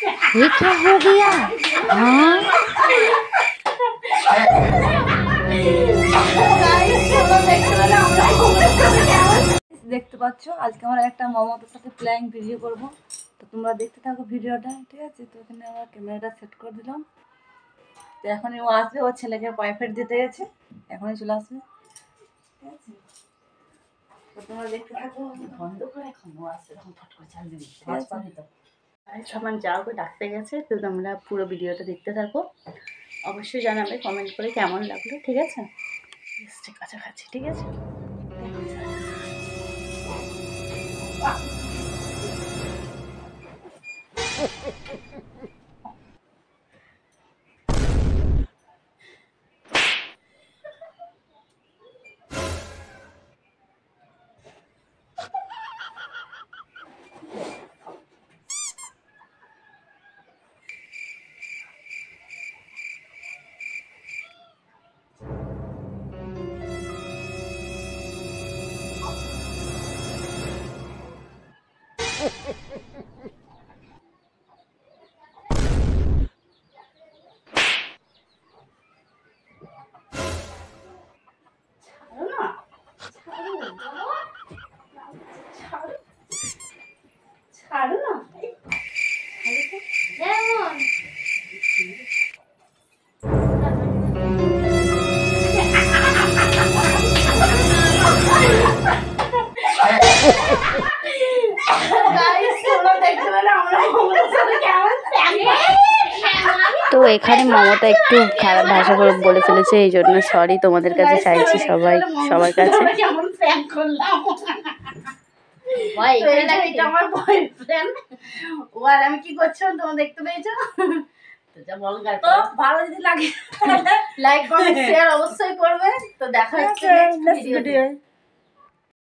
ये क्या हो गया? हाँ দেখতে পাচ্ছ আজকে আমরা একটা মমতার সাথে প্ল্যাং ভিডিও করব, তো তোমরা দেখতে থাকো ভিডিওটা। ঠিক আছে, তো এখানে আমরা ক্যামেরাটা সেট করে দিলাম। তো এখনই ও আসবে, ওর ছেলেকে প্রাইভেট দিতে গেছে, এখনই চলে আসবে। ঠিক আছে, তো তোমরা দেখতে থাকো। বন্ধ করে এখন ও আসছে, তখন ফট করে চাল দিবি। সবাই যাও করে ডাকতে গেছে, তো তোমরা পুরো ভিডিওটা দেখতে থাকো। অবশ্যই জানাবে কমেন্ট করে কেমন লাগলো। ঠিক আছে, কাছাকাছি। ঠিক আছে, ছাড়ো না। তো এখানে মমতা একটু খারাপ ভাষা বলে ফেলেছে, এই জন্য সরি তোমাদের কাছে চাইছি, সবার কাছে। আমার বয়ফ্রেন্ড, ও আর আমি কি করছিলাম তোমরা দেখতে পেয়েছো। তো ভালো যদি লাগে লাইক কমেন্ট শেয়ার অবশ্যই করবে। তো দেখা হচ্ছে নেক্সট ভিডিও।